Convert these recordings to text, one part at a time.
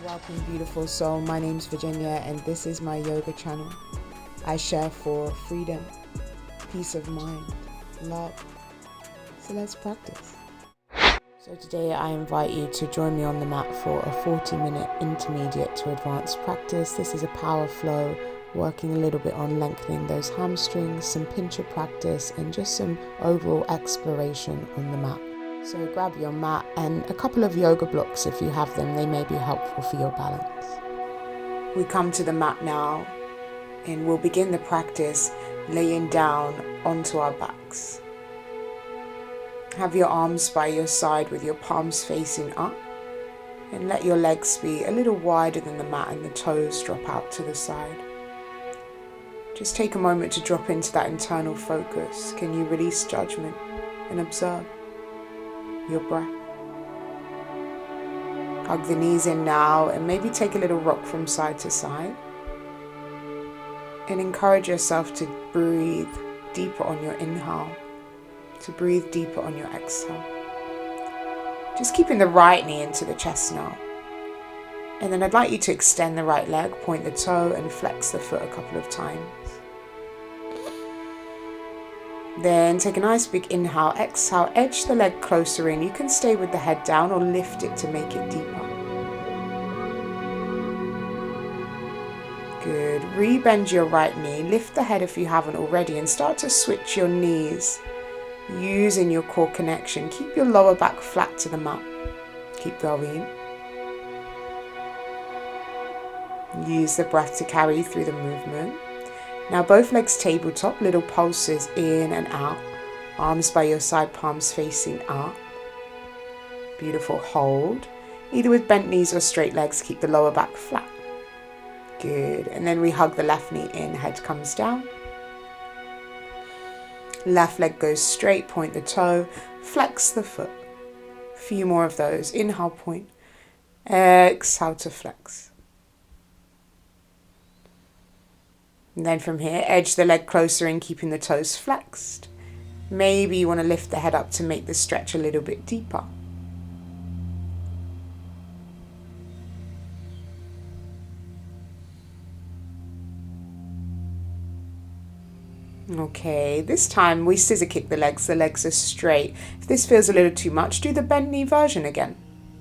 Welcome, beautiful soul. My name's Virginia, and this is my yoga channel. I share for freedom, peace of mind, love. So let's practice. So today I invite you to join me on the mat for a 40-minute intermediate to advanced practice. This is a power flow, working a little bit on lengthening those hamstrings, some pincher practice, and just some overall exploration on the mat. So grab your mat and a couple of yoga blocks if you have them. They may be helpful for your balance. We come to the mat now and we'll begin the practice laying down onto our backs. Have your arms by your side with your palms facing up, and let your legs be a little wider than the mat and the toes drop out to the side. Just take a moment to drop into that internal focus. Can you release judgment and observe your breath? Hug the knees in now and maybe take a little rock from side to side. And encourage yourself to breathe deeper on your inhale, to breathe deeper on your exhale. Just keeping the right knee into the chest now. And then I'd like you to extend the right leg, point the toe and flex the foot a couple of times. Then take a nice big inhale, exhale, edge the leg closer in. You can stay with the head down or lift it to make it deeper. Good. Rebend your right knee, lift the head if you haven't already, and start to switch your knees using your core connection. Keep your lower back flat to the mat. Keep going. Use the breath to carry you through the movement. Now both legs tabletop, little pulses in and out. Arms by your side, palms facing up. Beautiful. Hold. Either with bent knees or straight legs, keep the lower back flat. Good. And then we hug the left knee in, head comes down. Left leg goes straight, point the toe, flex the foot. A few more of those. Inhale, point. Exhale to flex. And then from here, edge the leg closer in, keeping the toes flexed. Maybe you want to lift the head up to make the stretch a little bit deeper. Okay, this time we scissor kick the legs are straight. If this feels a little too much, do the bent knee version again.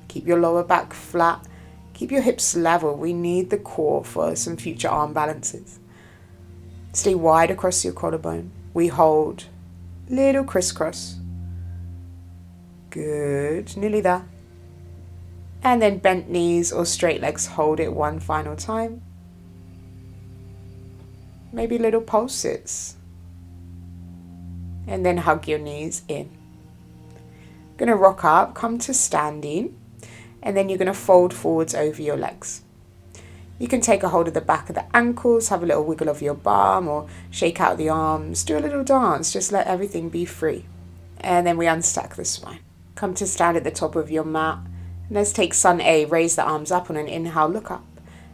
Keep your lower back flat, keep your hips level. We need the core for some future arm balances. Stay wide across your collarbone. We hold. Little crisscross. Good. Nearly there. And then bent knees or straight legs. Hold it one final time. Maybe little pulses. And then hug your knees in. Going to rock up. Come to standing. And then you're going to fold forwards over your legs. You can take a hold of the back of the ankles, have a little wiggle of your bum or shake out the arms, do a little dance, just let everything be free. And then we unstack the spine. Come to stand at the top of your mat. And let's take Sun A, raise the arms up on an inhale, look up.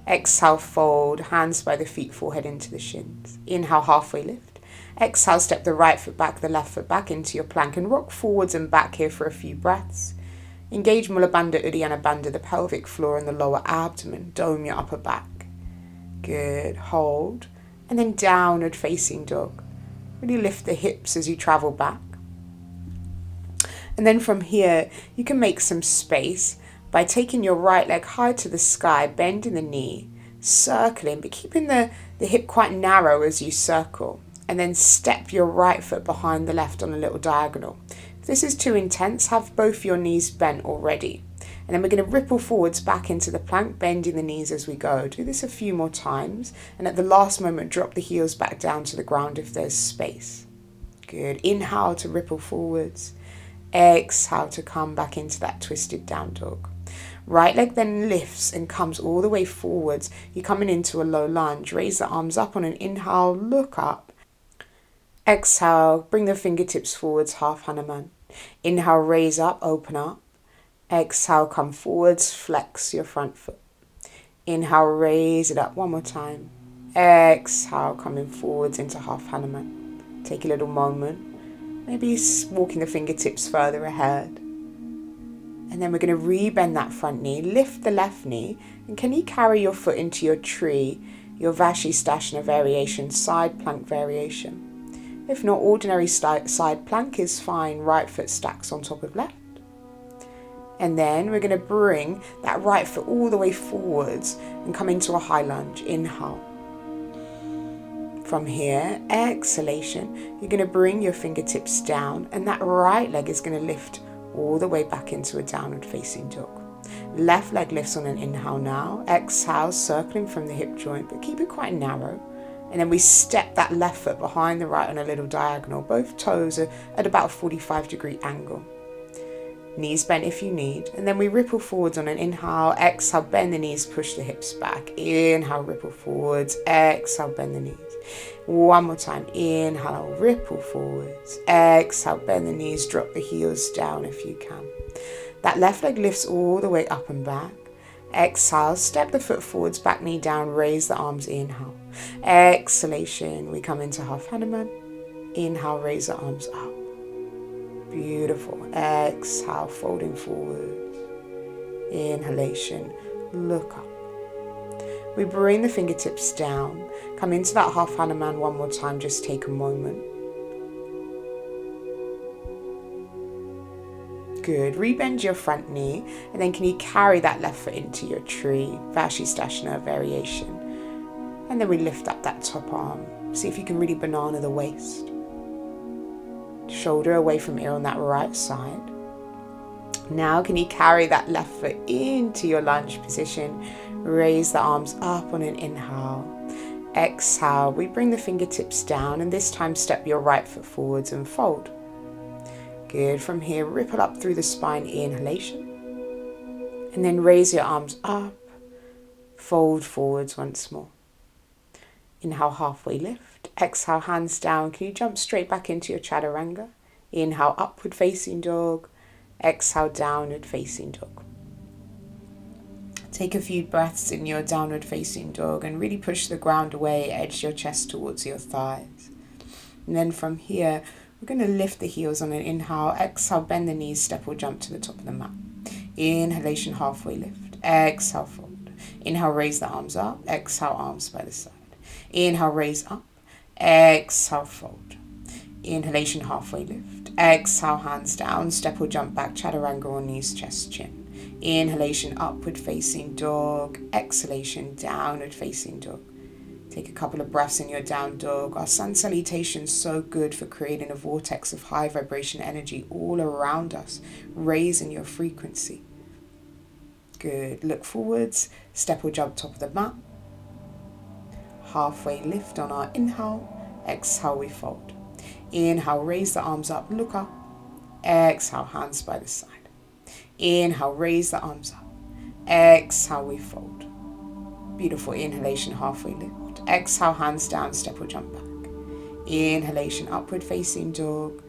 Exhale, fold, hands by the feet, forehead into the shins. Inhale, halfway lift. Exhale, step the right foot back, the left foot back into your plank and rock forwards and back here for a few breaths. Engage Mula Bandha, Uddiyana Bandha, the pelvic floor and the lower abdomen. Dome your upper back. Good. Hold. And then downward facing dog. Really lift the hips as you travel back. And then from here, you can make some space by taking your right leg high to the sky, bending the knee, circling, but keeping the hip quite narrow as you circle. And then step your right foot behind the left on a little diagonal. If this is too intense, have both your knees bent already. And then we're going to ripple forwards back into the plank, bending the knees as we go. Do this a few more times. And at the last moment, drop the heels back down to the ground if there's space. Good. Inhale to ripple forwards. Exhale to come back into that twisted down dog. Right leg then lifts and comes all the way forwards. You're coming into a low lunge. Raise the arms up on an inhale, look up. Exhale, bring the fingertips forwards, half Hanuman. Inhale, raise up, open up. Exhale, come forwards, flex your front foot. Inhale, raise it up one more time. Exhale, coming forwards into half Hanuman. Take a little moment. Maybe walking the fingertips further ahead. And then we're going to rebend that front knee, lift the left knee, and can you carry your foot into your tree, your Vashisthasana variation, side plank variation. If not, ordinary side plank is fine, right foot stacks on top of left. And then we're going to bring that right foot all the way forwards and come into a high lunge. Inhale. From here, exhalation, you're going to bring your fingertips down and that right leg is going to lift all the way back into a downward facing dog. Left leg lifts on an inhale now. Exhale, circling from the hip joint, but keep it quite narrow. And then we step that left foot behind the right on a little diagonal. Both toes are at about a 45-degree angle. Knees bent if you need. And then we ripple forwards on an inhale. Exhale, bend the knees, push the hips back. Inhale, ripple forwards. Exhale, bend the knees. One more time. Inhale, ripple forwards. Exhale, bend the knees, drop the heels down if you can. That left leg lifts all the way up and back. Exhale, step the foot forwards, back knee down, raise the arms, inhale. Exhalation, we come into half Hanuman. Inhale, raise the arms up. Beautiful. Exhale, folding forward. Inhalation, look up. We bring the fingertips down. Come into that half Hanuman one more time, just take a moment. Good. Rebend your front knee, and then can you carry that left foot into your tree, Vashisthasana variation. And then we lift up that top arm. See if you can really banana the waist. Shoulder away from ear on that right side. Now can you carry that left foot into your lunge position? Raise the arms up on an inhale. Exhale, we bring the fingertips down and this time step your right foot forwards and fold. Good. From here, ripple up through the spine, inhalation. And then raise your arms up, fold forwards once more. Inhale, halfway lift. Exhale, hands down. Can you jump straight back into your chaturanga? Inhale, upward facing dog. Exhale, downward facing dog. Take a few breaths in your downward facing dog and really push the ground away, edge your chest towards your thighs. And then from here, we're going to lift the heels on an inhale. Exhale, bend the knees, step or jump to the top of the mat. Inhalation, halfway lift. Exhale, fold. Inhale, raise the arms up. Exhale, arms by the side. Inhale, raise up. Exhale, fold. Inhalation, halfway lift. Exhale, hands down, step or jump back, chaturanga or knees, chest, chin. Inhalation, upward facing dog. Exhalation, downward facing dog. Take a couple of breaths in your down dog. Our sun salutation is so good for creating a vortex of high vibration energy all around us, raising your frequency. Good. Look forwards, step or jump top of the mat. Halfway lift on our inhale. Exhale, we fold. Inhale, raise the arms up, look up. Exhale, hands by the side. Inhale, raise the arms up. Exhale, we fold. Beautiful. Inhalation, halfway lift. Exhale, hands down, step or jump back. Inhalation, upward facing dog.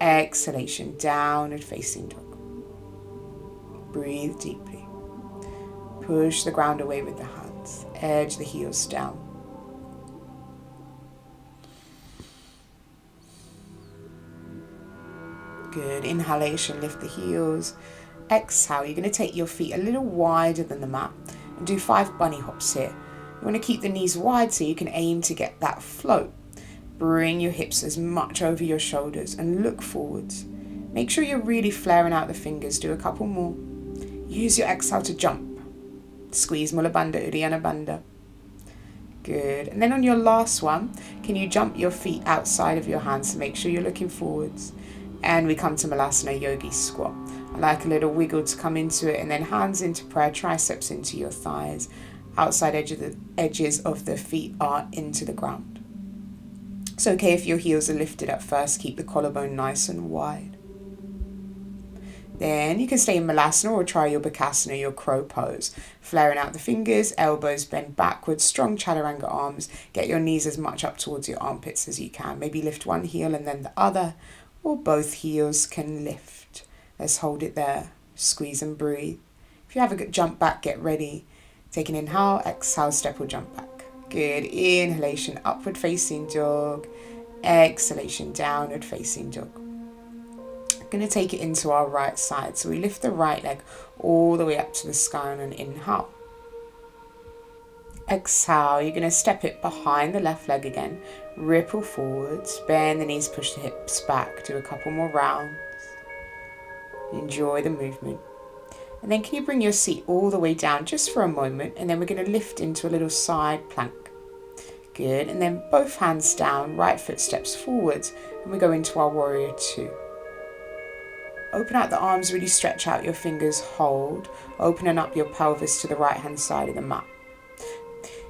Exhalation, downward facing dog. Breathe deeply. Push the ground away with the hands. Edge the heels down. Good. Inhalation, lift the heels. Exhale, you're going to take your feet a little wider than the mat and do 5 bunny hops here. You want to keep the knees wide so you can aim to get that float. Bring your hips as much over your shoulders and look forwards. Make sure you're really flaring out the fingers. Do a couple more. Use your exhale to jump. Squeeze Mula Bandha, Uddiyana Bandha. Good. And then on your last one, can you jump your feet outside of your hands to make sure you're looking forwards? And we come to Malasana Yogi Squat. I like a little wiggle to come into it, and then hands into prayer, triceps into your thighs. Outside edges of the feet are into the ground. It's okay if your heels are lifted at first. Keep the collarbone nice and wide. Then you can stay in Malasana or try your Bakasana, your crow pose. Flaring out the fingers, elbows bend backwards, strong chaturanga arms. Get your knees as much up towards your armpits as you can. Maybe lift one heel and then the other, or both heels can lift. Let's hold it there. Squeeze and breathe. If you have a good jump back, get ready. Take an inhale, exhale, step or jump back. Good. Inhalation, upward facing dog. Exhalation, downward facing dog. We're going to take it into our right side. So we lift the right leg all the way up to the sky on an inhale. Exhale, you're going to step it behind the left leg again. Ripple forwards, bend the knees, push the hips back. Do a couple more rounds. Enjoy the movement. And then can you bring your seat all the way down just for a moment, and then we're going to lift into a little side plank. Good, and then both hands down, right foot steps forwards, and we go into our warrior two. Open out the arms, really stretch out your fingers, hold, opening up your pelvis to the right hand side of the mat.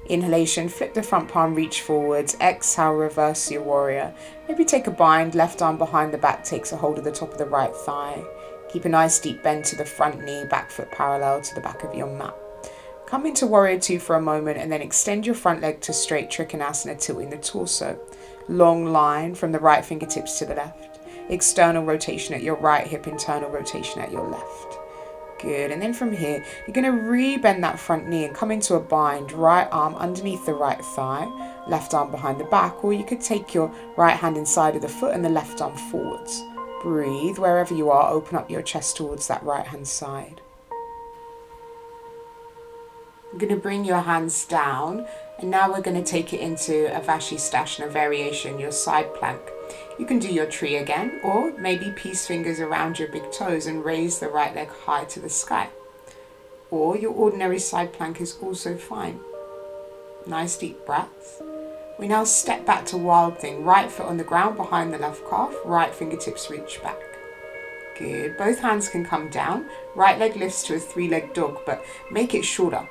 Inhalation, flip the front palm, reach forwards. Exhale, reverse your warrior. Maybe take a bind, left arm behind the back takes a hold of the top of the right thigh. Keep a nice deep bend to the front knee, back foot parallel to the back of your mat. Come into warrior two for a moment and then extend your front leg to straight trikonasana, tilting the torso. Long line from the right fingertips to the left. External rotation at your right hip, internal rotation at your left. Good, and then from here, you're going to re-bend that front knee and come into a bind, right arm underneath the right thigh, left arm behind the back, or you could take your right hand inside of the foot and the left arm forwards. Breathe wherever you are, open up your chest towards that right hand side. You're going to bring your hands down, and now we're going to take it into a Vashisthasana variation, your side plank. You can do your tree again, or maybe peace fingers around your big toes and raise the right leg high to the sky. Or your ordinary side plank is also fine. Nice deep breaths. We now step back to wild thing, right foot on the ground behind the left calf, right fingertips reach back. Good, both hands can come down, right leg lifts to a three-legged dog, but make it shorter.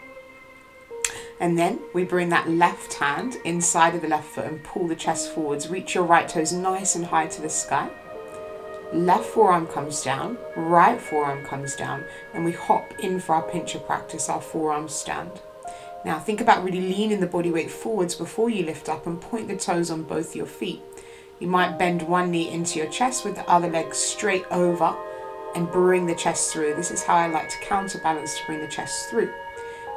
And then we bring that left hand inside of the left foot and pull the chest forwards. Reach your right toes nice and high to the sky. Left forearm comes down, right forearm comes down, and we hop in for our pincher practice, our forearm stand. Now think about really leaning the body weight forwards before you lift up and point the toes on both your feet. You might bend one knee into your chest with the other leg straight over and bring the chest through. This is how I like to counterbalance to bring the chest through.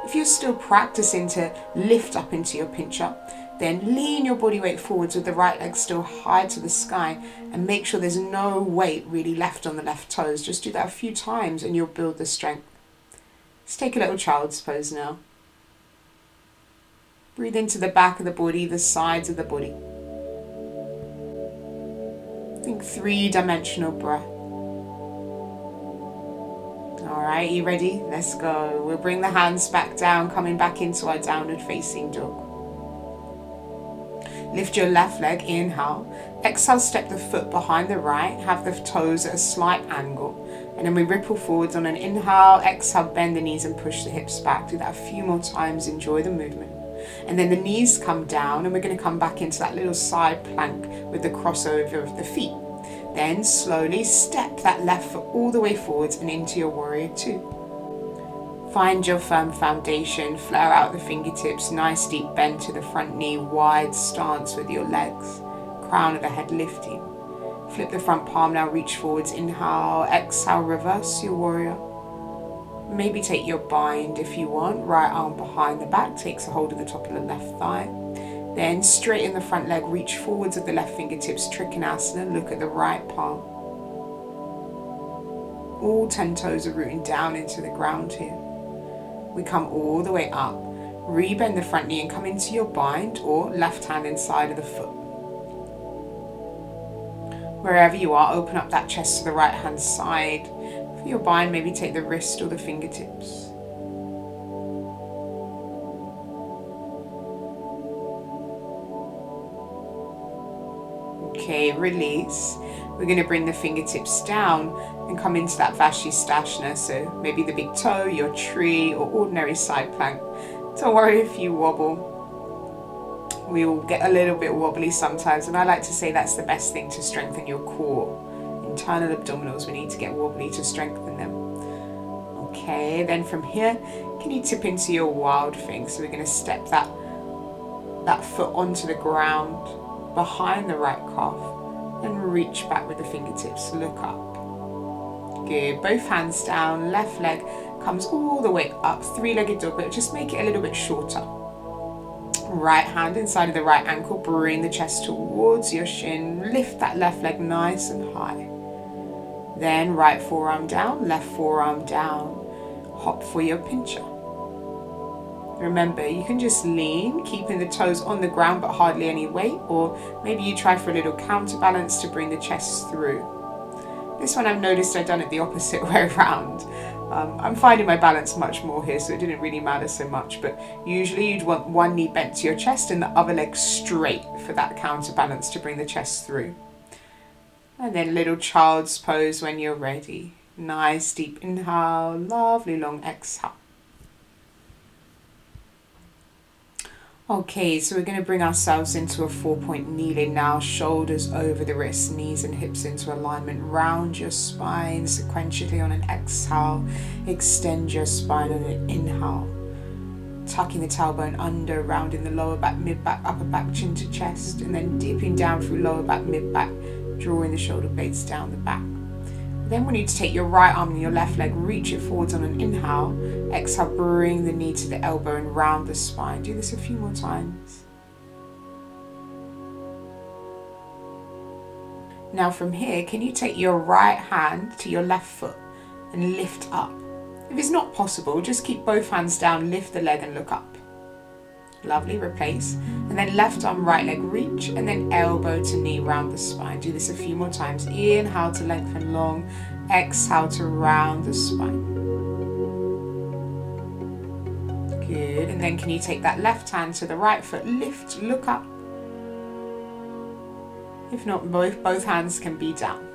If you're still practicing to lift up into your pincher, then lean your body weight forwards with the right leg still high to the sky and make sure there's no weight really left on the left toes. Just do that a few times and you'll build the strength. Let's take a little child's pose now. Breathe into the back of the body, the sides of the body. Think three-dimensional breath. Alright, you ready? Let's go. We'll bring the hands back down, coming back into our downward facing dog. Lift your left leg, inhale. Exhale, step the foot behind the right, have the toes at a slight angle. And then we ripple forwards on an inhale, exhale, bend the knees and push the hips back. Do that a few more times, enjoy the movement. And then the knees come down and we're going to come back into that little side plank with the crossover of the feet. Then slowly step that left foot all the way forwards and into your warrior two. Find your firm foundation, flare out the fingertips, nice deep bend to the front knee, wide stance with your legs, crown of the head lifting. Flip the front palm now, reach forwards, inhale, exhale, reverse your warrior. Maybe take your bind if you want, right arm behind the back, takes a hold of the top of the left thigh. Then straighten the front leg, reach forwards with the left fingertips, trikonasana, look at the right palm. All 10 toes are rooting down into the ground here. We come all the way up, re-bend the front knee and come into your bind or left hand inside of the foot. Wherever you are, open up that chest to the right hand side. For your bind, maybe take the wrist or the fingertips. Okay, release. We're going to bring the fingertips down and come into that Vashisthasana. So maybe the big toe, your tree, or ordinary side plank. Don't worry if you wobble. We all get a little bit wobbly sometimes, and I like to say that's the best thing to strengthen your core. Internal abdominals, we need to get wobbly to strengthen them. Okay, then from here, can you tip into your wild thing? So we're going to step that foot onto the ground behind the right calf and reach back with the fingertips, look up. Good, both hands down, left leg comes all the way up, three-legged dog, but just make it a little bit shorter. Right hand inside of the right ankle, bring the chest towards your shin, lift that left leg nice and high. Then right forearm down, left forearm down. Hop for your pincher. Remember, you can just lean, keeping the toes on the ground but hardly any weight, or maybe you try for a little counterbalance to bring the chest through. This one I've noticed I've done it the opposite way around. I'm finding my balance much more here, so it didn't really matter so much, but usually you'd want one knee bent to your chest and the other leg straight for that counterbalance to bring the chest through. And then little child's pose when you're ready. Nice deep inhale, lovely long exhale. Okay, so we're going to bring ourselves into a 4-point kneeling now, shoulders over the wrists, knees and hips into alignment. Round your spine sequentially on an exhale. Extend your spine on an inhale. Tucking the tailbone under, rounding the lower back, mid-back, upper back, chin to chest, and then dipping down through lower back, mid-back, drawing the shoulder blades down the back. Then we need to take your right arm and your left leg, reach it forwards on an inhale. Exhale, bring the knee to the elbow and round the spine. Do this a few more times. Now from here, can you take your right hand to your left foot and lift up? If it's not possible, just keep both hands down, lift the leg and look up. Lovely, replace. And then left arm, right leg, reach, and then elbow to knee, round the spine. Do this a few more times. Inhale to lengthen long, exhale to round the spine. Good, and then can you take that left hand to the right foot, lift, look up. If not, both hands can be down.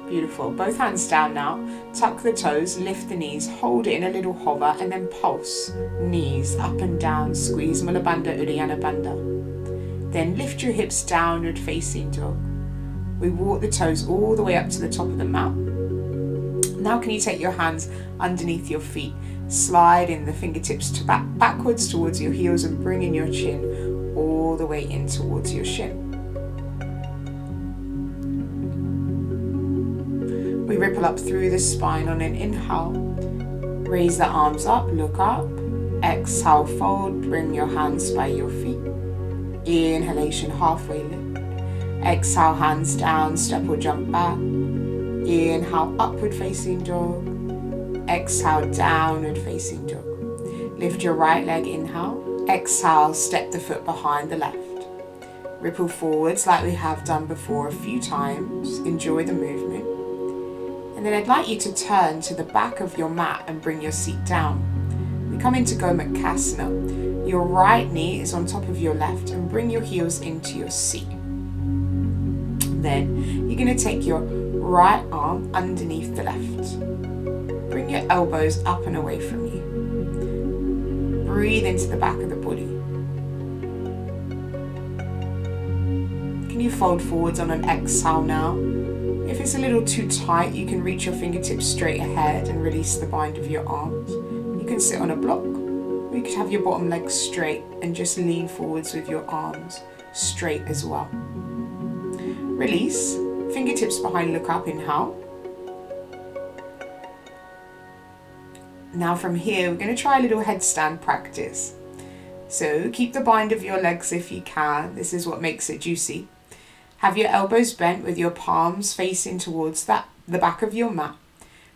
Beautiful, both hands down now. Tuck the toes, lift the knees, hold it in a little hover, and then pulse. Knees up and down, squeeze Mula Bandha, Uddiyana Bandha. Then lift your hips downward facing dog. We walk the toes all the way up to the top of the mat. Now can you take your hands underneath your feet, slide in the fingertips to backwards towards your heels and bring in your chin all the way in towards your shin. We ripple up through the spine on an inhale. Raise the arms up, look up. Exhale, fold, bring your hands by your feet. Inhalation, halfway lift. Exhale, hands down, step or jump back. Inhale, upward facing dog. Exhale, downward facing dog. Lift your right leg, inhale. Exhale, step the foot behind the left. Ripple forwards like we have done before a few times. Enjoy the movement. And then I'd like you to turn to the back of your mat and bring your seat down. We come into Gomukhasana. Your right knee is on top of your left and bring your heels into your seat. Then you're going to take your right arm underneath the left. Bring your elbows up and away from you. Breathe into the back of the body. Can you fold forwards on an exhale now? If it's a little too tight, you can reach your fingertips straight ahead and release the bind of your arms. You can sit on a block, or you could have your bottom leg straight and just lean forwards with your arms straight as well. Release, fingertips behind, look up, inhale. Now from here, we're going to try a little headstand practice. So keep the bind of your legs if you can. This is what makes it juicy. Have your elbows bent with your palms facing towards the back of your mat.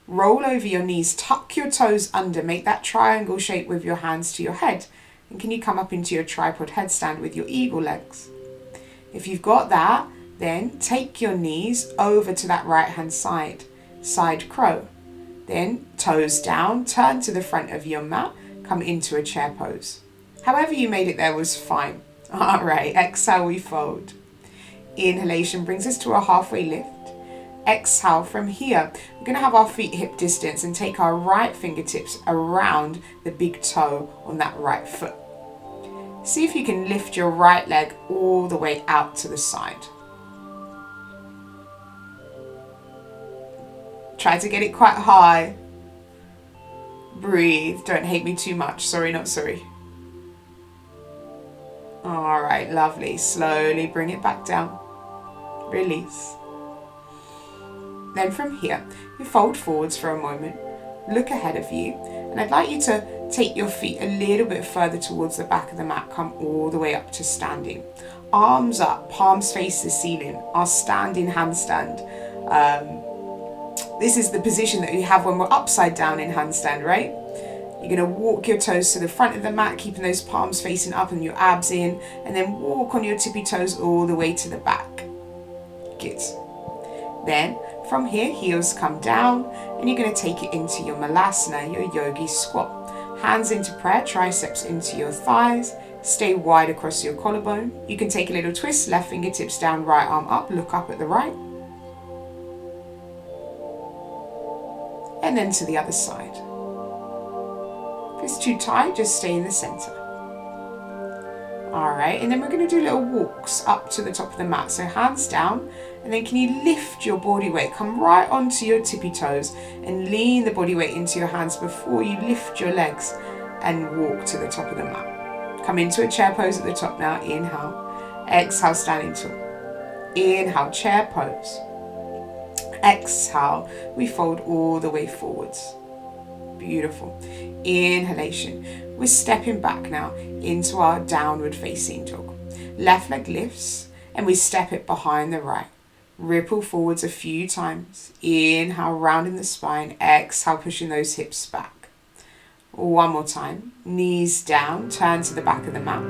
Roll over your knees, tuck your toes under, make that triangle shape with your hands to your head. And can you come up into your tripod headstand with your eagle legs? If you've got that, then take your knees over to that right hand side, side crow. Then toes down, turn to the front of your mat, come into a chair pose. However you made it there was fine. All right, exhale, we fold. Inhalation brings us to a halfway lift. Exhale, from here, we're going to have our feet hip distance and take our right fingertips around the big toe on that right foot. See if you can lift your right leg all the way out to the side. Try to get it quite high. Breathe, don't hate me too much. Sorry, not sorry. All right, lovely. Slowly bring it back down. Release. Then from here, you fold forwards for a moment, look ahead of you, and I'd like you to take your feet a little bit further towards the back of the mat, come all the way up to standing. Arms up, palms face the ceiling, our standing handstand. This is the position that we have when we're upside down in handstand, right? You're going to walk your toes to the front of the mat, keeping those palms facing up and your abs in, and then walk on your tippy toes all the way to the back. Good. Then from here, heels come down, and you're going to take it into your malasana, your yogi squat. Hands into prayer, triceps into your thighs. Stay wide across your collarbone. You can take a little twist, left fingertips down, right arm up, look up at the right. And then to the other side. If it's too tight, just stay in the center. Alright, and then we're going to do little walks up to the top of the mat. So hands down, and then can you lift your body weight? Come right onto your tippy toes and lean the body weight into your hands before you lift your legs and walk to the top of the mat. Come into a chair pose at the top now. Inhale. Exhale, standing tall. Inhale, chair pose. Exhale, we fold all the way forwards. Beautiful. Inhalation. We're stepping back now into our downward facing dog. Left leg lifts and we step it behind the right. Ripple forwards a few times. Inhale, rounding the spine. Exhale, pushing those hips back. One more time. Knees down, turn to the back of the mat.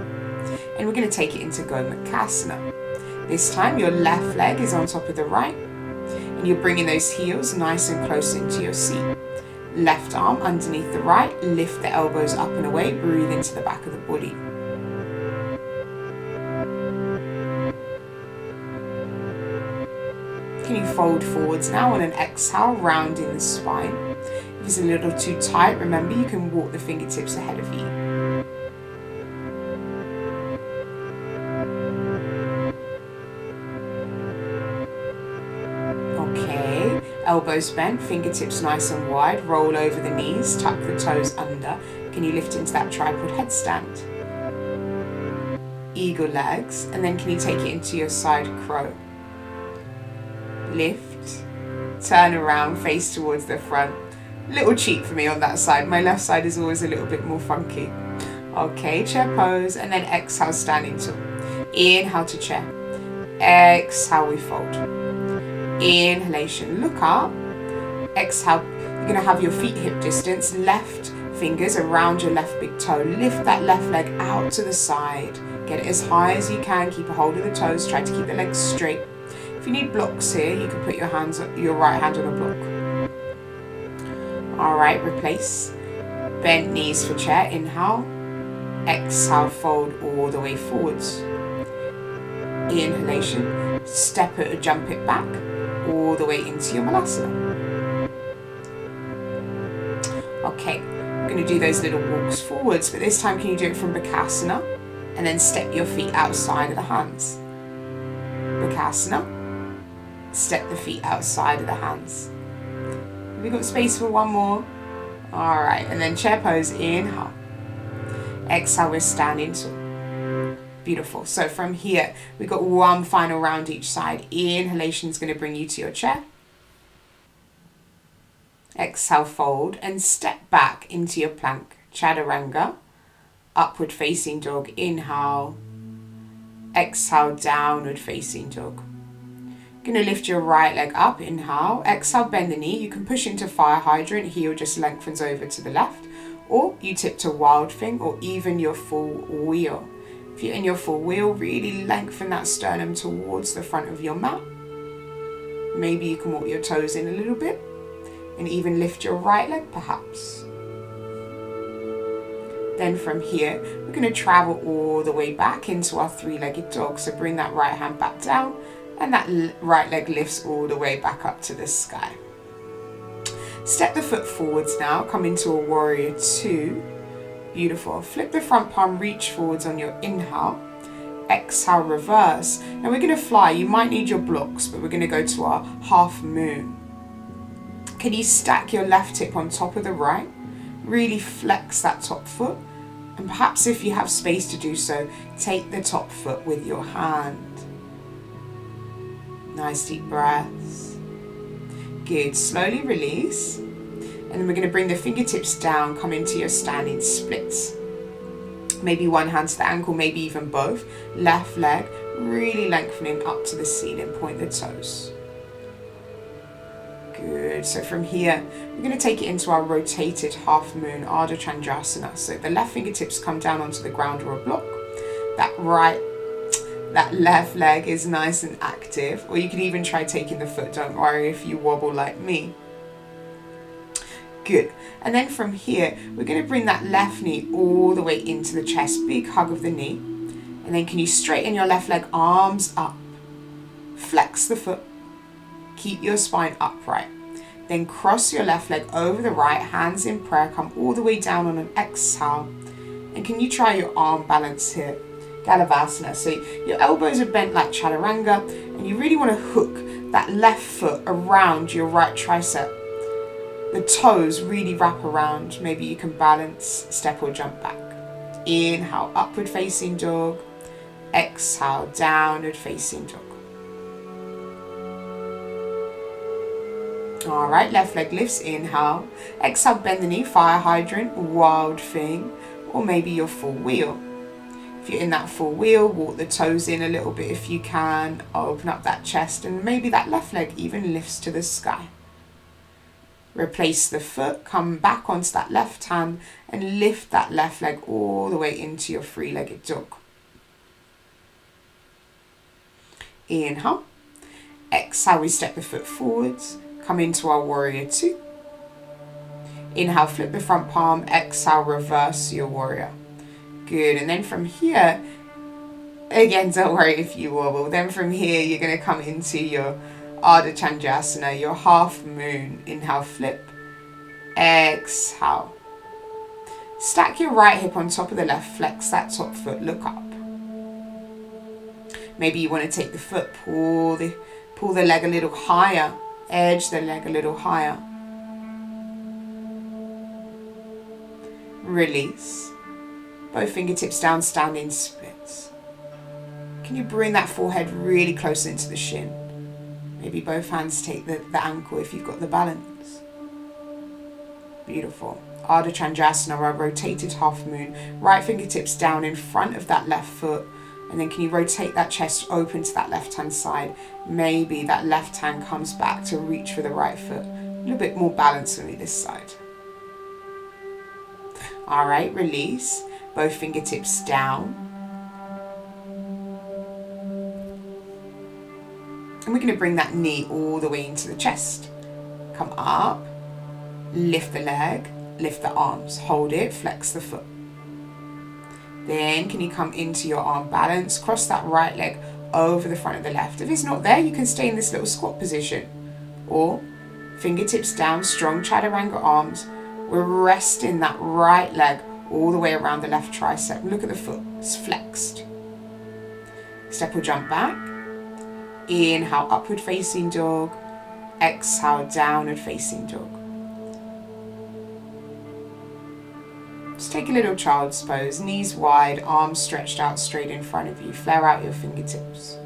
And we're going to take it into Gomukhasana. This time your left leg is on top of the right. And you're bringing those heels nice and close into your seat. Left arm underneath the right, lift the elbows up and away, breathe into the back of the body. Can you fold forwards now on an exhale, rounding the spine. If it's a little too tight, remember you can walk the fingertips ahead of you. Elbows bent, fingertips nice and wide, roll over the knees, tuck the toes under. Can you lift into that tripod headstand? Eagle legs, and then can you take it into your side crow? Lift, turn around, face towards the front. Little cheat for me on that side. My left side is always a little bit more funky. Okay, chair pose, and then exhale, standing tall. Inhale to chair. Exhale, we fold. Inhalation, look up. Exhale, you're going to have your feet hip distance, left fingers around your left big toe. Lift that left leg out to the side. Get it as high as you can. Keep a hold of the toes. Try to keep the legs straight. If you need blocks here, you can put your right hand on a block. Alright, replace. Bend knees for chair. Inhale. Exhale, fold all the way forwards. Inhalation, step it or jump it back all the way into your malasana. Okay, we're going to do those little walks forwards, but this time can you do it from Bakasana and then step your feet outside of the hands. Bakasana, step the feet outside of the hands. Have we got space for one more? Alright, and then chair pose, inhale. Exhale, we're standing tall. Beautiful. So from here, we've got one final round each side. Inhalation is going to bring you to your chair. Exhale, fold and step back into your plank. Chaturanga, upward facing dog. Inhale. Exhale, downward facing dog. Going to lift your right leg up. Inhale. Exhale, bend the knee. You can push into fire hydrant. Heel just lengthens over to the left. Or you tip to wild thing or even your full wheel. If you're in your full wheel, really lengthen that sternum towards the front of your mat. Maybe you can walk your toes in a little bit and even lift your right leg perhaps. Then from here, we're going to travel all the way back into our three-legged dog. So bring that right hand back down and that right leg lifts all the way back up to the sky. Step the foot forwards now, come into a warrior two. Beautiful. Flip the front palm, reach forwards on your inhale. Exhale, reverse. Now we're going to fly. You might need your blocks, but we're going to go to our half moon. Can you stack your left hip on top of the right? Really flex that top foot. And perhaps if you have space to do so, take the top foot with your hand. Nice deep breaths. Good. Slowly release. And then we're going to bring the fingertips down, come into your standing splits. Maybe one hand to the ankle, maybe even both. Left leg, really lengthening up to the ceiling, point the toes. Good. So from here, we're going to take it into our rotated half moon Ardha Chandrasana. So the left fingertips come down onto the ground or a block. That left leg is nice and active. Or you can even try taking the foot. Don't worry if you wobble like me. Good. And then from here, we're going to bring that left knee all the way into the chest. Big hug of the knee. And then can you straighten your left leg, arms up. Flex the foot. Keep your spine upright. Then cross your left leg over the right, hands in prayer, come all the way down on an exhale. And can you try your arm balance here? Galavasana. So your elbows are bent like chaturanga, and you really want to hook that left foot around your right tricep. The toes really wrap around. Maybe you can balance, step or jump back. Inhale, upward facing dog. Exhale, downward facing dog. All right, left leg lifts, inhale. Exhale, bend the knee, fire hydrant, wild thing, or maybe your full wheel. If you're in that full wheel, walk the toes in a little bit if you can. Open up that chest, and maybe that left leg even lifts to the sky. Replace the foot, come back onto that left hand, and lift that left leg all the way into your three-legged dog. Inhale. Exhale, we step the foot forwards. Come into our warrior two. Inhale, flip the front palm. Exhale, reverse your warrior. Good. And then from here, again, don't worry if you wobble. Then from here, you're going to come into your Ardha Chandrasana, your half moon. Inhale, flip. Exhale. Stack your right hip on top of the left. Flex that top foot. Look up. Maybe you want to take the foot, pull the leg a little higher. Edge the leg a little higher. Release. Both fingertips down, standing splits. Can you bring that forehead really close into the shin? Maybe both hands take the ankle if you've got the balance. Beautiful. Ardha Chandrasana, our rotated half moon. Right fingertips down in front of that left foot. And then can you rotate that chest open to that left hand side? Maybe that left hand comes back to reach for the right foot. A little bit more balance for me this side. All right, release. Both fingertips down. And we're going to bring that knee all the way into the chest. Come up. Lift the leg. Lift the arms. Hold it. Flex the foot. Then can you come into your arm balance, cross that right leg over the front of the left. If it's not there, you can stay in this little squat position. Or fingertips down, strong chaturanga arms. We're resting that right leg all the way around the left tricep. Look at the foot, it's flexed. Step or jump back. Inhale, upward facing dog. Exhale, downward facing dog. Just take a little child's pose, knees wide, arms stretched out straight in front of you. Flare out your fingertips.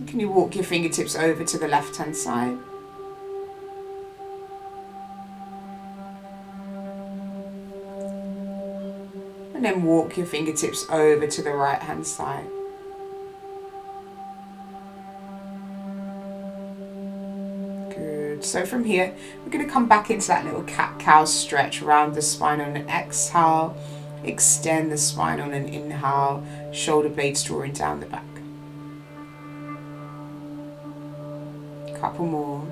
Can you walk your fingertips over to the left hand side? And then walk your fingertips over to the right hand side. So from here, we're going to come back into that little cat-cow stretch around the spine on an exhale. Extend the spine on an inhale. Shoulder blades drawing down the back. Couple more.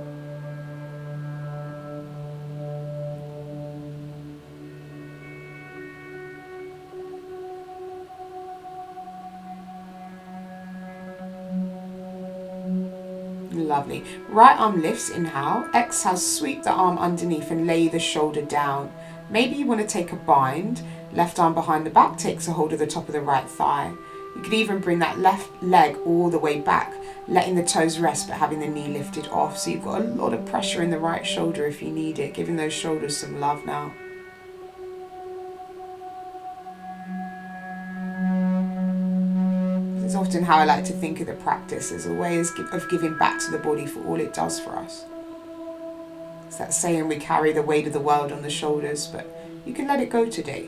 Lovely. Right arm lifts, inhale. Exhale, sweep the arm underneath and lay the shoulder down. Maybe you want to take a bind. Left arm behind the back takes a hold of the top of the right thigh. You could even bring that left leg all the way back, letting the toes rest but having the knee lifted off. So you've got a lot of pressure in the right shoulder if you need it, giving those shoulders some love now. It's often how I like to think of the practice, as a way of giving back to the body for all it does for us. It's that saying, we carry the weight of the world on the shoulders, but you can let it go today.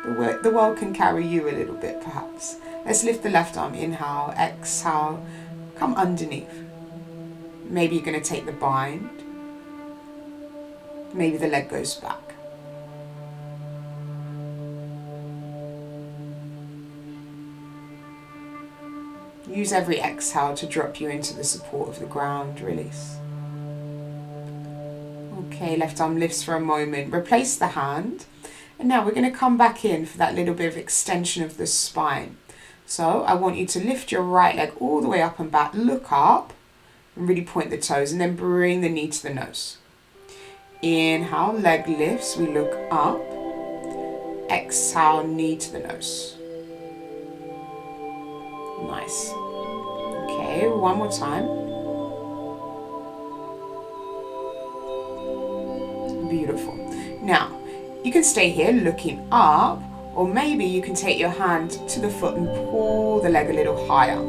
The world can carry you a little bit perhaps. Let's lift the left arm, inhale, exhale, come underneath. Maybe you're going to take the bind. Maybe the leg goes back. Use every exhale to drop you into the support of the ground. Release. Okay, left arm lifts for a moment. Replace the hand. And now we're going to come back in for that little bit of extension of the spine. So I want you to lift your right leg all the way up and back. Look up and really point the toes. And then bring the knee to the nose. Inhale, leg lifts. We look up. Exhale, knee to the nose. Nice. Okay, one more time. Beautiful. Now, you can stay here looking up, or maybe you can take your hand to the foot and pull the leg a little higher.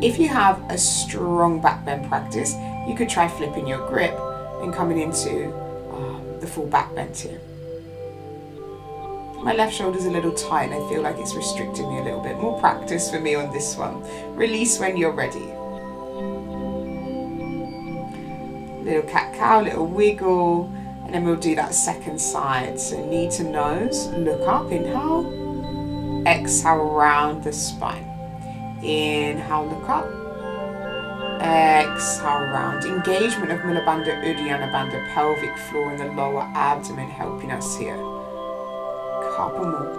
If you have a strong back bend practice, you could try flipping your grip and coming into the full back bend here. My left shoulder's a little tight and I feel like it's restricting me a little bit. More practice for me on this one. Release when you're ready. Little cat-cow, little wiggle, and then we'll do that second side. So knee to nose, look up, inhale. Exhale, round the spine. Inhale, look up. Exhale, round. Engagement of Mula Bandha, Uddiyana Bandha, pelvic floor and the lower abdomen helping us here. Couple more.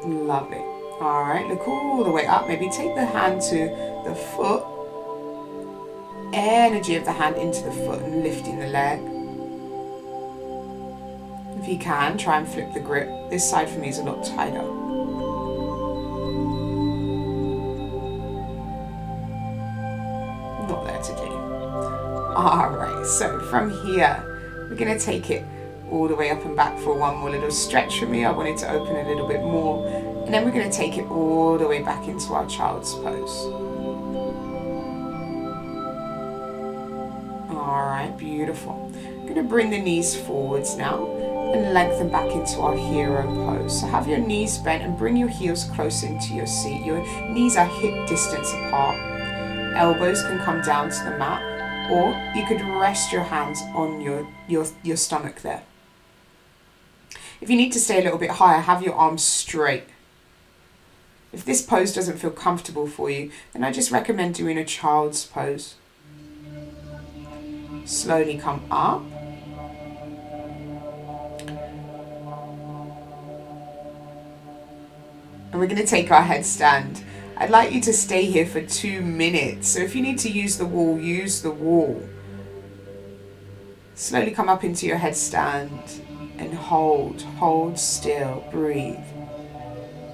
Lovely. All right, look all the way up. Maybe take the hand to the foot. Energy of the hand into the foot and lifting the leg. If you can, try and flip the grip. This side for me is a lot tighter. Not there today. All right, so from here, we're going to take it all the way up and back for one more little stretch for me. I wanted to open a little bit more. And then we're going to take it all the way back into our child's pose. All right, beautiful. I'm going to bring the knees forwards now and lengthen back into our hero pose. So have your knees bent and bring your heels close into your seat. Your knees are hip distance apart. Elbows can come down to the mat. Or you could rest your hands on your stomach there. If you need to stay a little bit higher, have your arms straight. If this pose doesn't feel comfortable for you, then I just recommend doing a child's pose. Slowly come up. And we're going to take our headstand. I'd like you to stay here for 2 minutes. So if you need to use the wall, use the wall. Slowly come up into your headstand and hold still, breathe.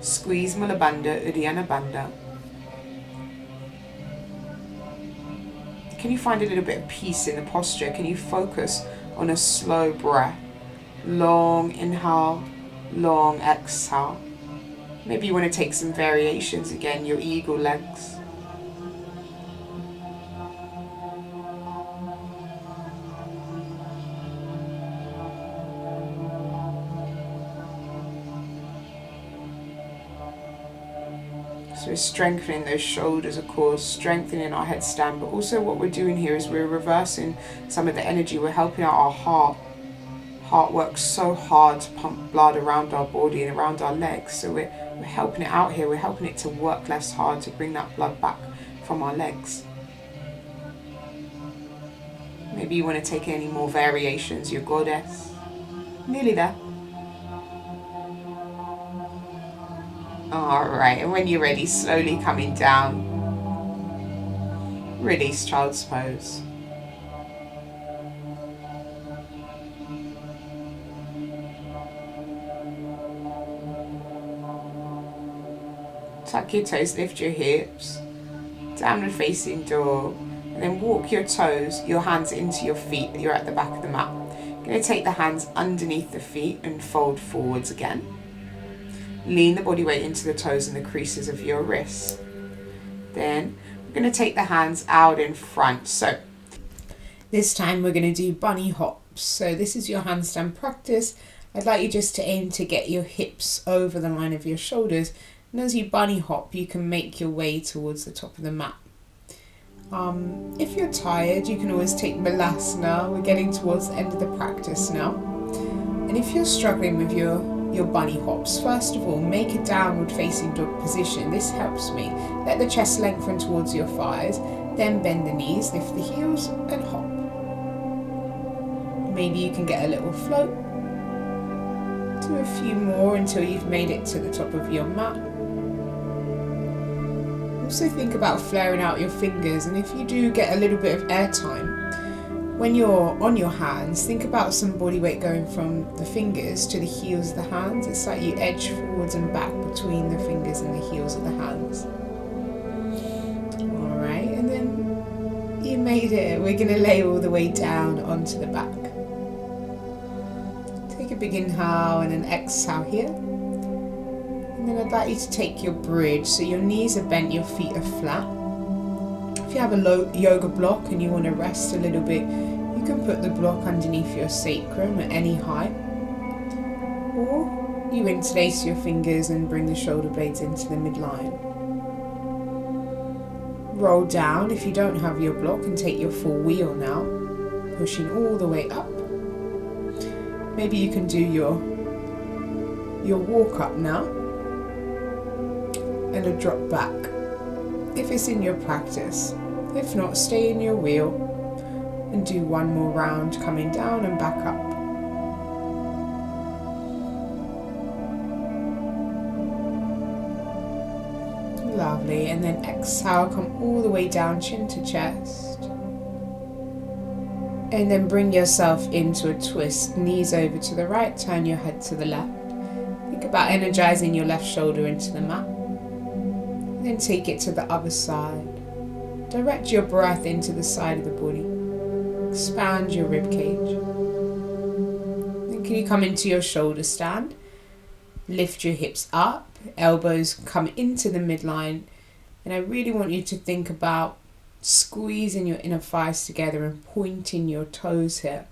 Squeeze Mula Bandha, Uddiyana Bandha. Can you find a little bit of peace in the posture? Can you focus on a slow breath? Long inhale, long exhale. Maybe you want to take some variations again, your eagle legs. So we're strengthening those shoulders, of course, strengthening our headstand, but also what we're doing here is we're reversing some of the energy. We're helping out our heart. Heart works so hard to pump blood around our body and around our legs. So we're helping it out here. We're helping it to work less hard to bring that blood back from our legs. Maybe you want to take any more variations, your goddess. Nearly there. Alright, and when you're ready, slowly coming down. Release child's pose. Tuck your toes, lift your hips, downward facing dog, and then walk your toes, your hands into your feet. You're at the back of the mat. You're going to take the hands underneath the feet and fold forwards again. Lean the body weight into the toes and the creases of your wrists. Then we're going to take the hands out in front. So this time we're going to do bunny hops. So this is your handstand practice. I'd like you just to aim to get your hips over the line of your shoulders, and as you bunny hop you can make your way towards the top of the mat. If you're tired, you can always take Balasana. We're getting towards the end of the practice now. And if you're struggling with your bunny hops, first of all, make a downward facing dog position. This helps me. Let the chest lengthen towards your thighs, then bend the knees, lift the heels and hop. Maybe you can get a little float. Do a few more until you've made it to the top of your mat. Also think about flaring out your fingers, and if you do get a little bit of air time, when you're on your hands, think about some body weight going from the fingers to the heels of the hands. It's like you edge forwards and back between the fingers and the heels of the hands. Alright, and then you made it. We're going to lay all the way down onto the back. Take a big inhale and an exhale here. And then I'd like you to take your bridge, so your knees are bent, your feet are flat. If you have a low yoga block and you want to rest a little bit, you can put the block underneath your sacrum at any height. Or you interlace your fingers and bring the shoulder blades into the midline. Roll down if you don't have your block and take your full wheel now, pushing all the way up. Maybe you can do your walk up now and a drop back if it's in your practice. If not, stay in your wheel and do one more round coming down and back up. Lovely, and then exhale, come all the way down, chin to chest. And then bring yourself into a twist, knees over to the right, turn your head to the left. Think about energizing your left shoulder into the mat. And then take it to the other side. Direct your breath into the side of the body. Expand your rib cage. Then can you come into your shoulder stand? Lift your hips up, elbows come into the midline. And I really want you to think about squeezing your inner thighs together and pointing your toes here.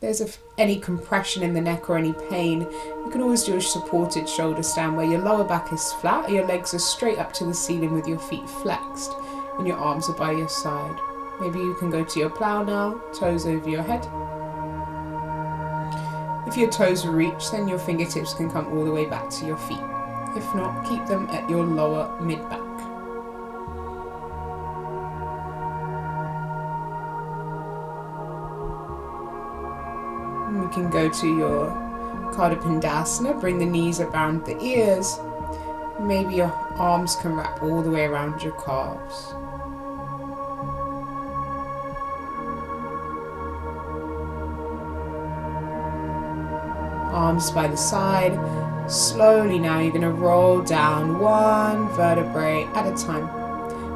If there's any compression in the neck or any pain, you can always do a supported shoulder stand where your lower back is flat, your legs are straight up to the ceiling with your feet flexed and your arms are by your side. Maybe you can go to your plow now, toes over your head. If your toes reach, then your fingertips can come all the way back to your feet. If not, keep them at your lower mid-back. You can go to your Kardapindasana, bring the knees around the ears. Maybe your arms can wrap all the way around your calves. Arms by the side. Slowly now you're going to roll down one vertebrae at a time.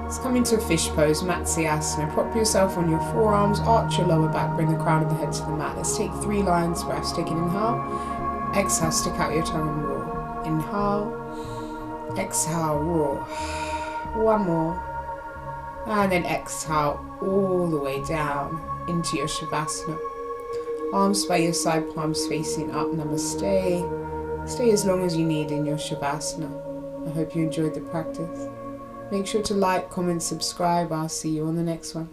Let's come into a fish pose, Matsyasana. Prop yourself on your forearms, arch your lower back, bring the crown of the head to the mat. Let's take 3 lions breaths. Take an inhale. Exhale, stick out your tongue and roar. Inhale. Exhale, roar. One more. And then exhale all the way down into your Shavasana. Arms by your side, palms facing up. Namaste. Stay as long as you need in your Shavasana. I hope you enjoyed the practice. Make sure to like, comment, subscribe. I'll see you on the next one.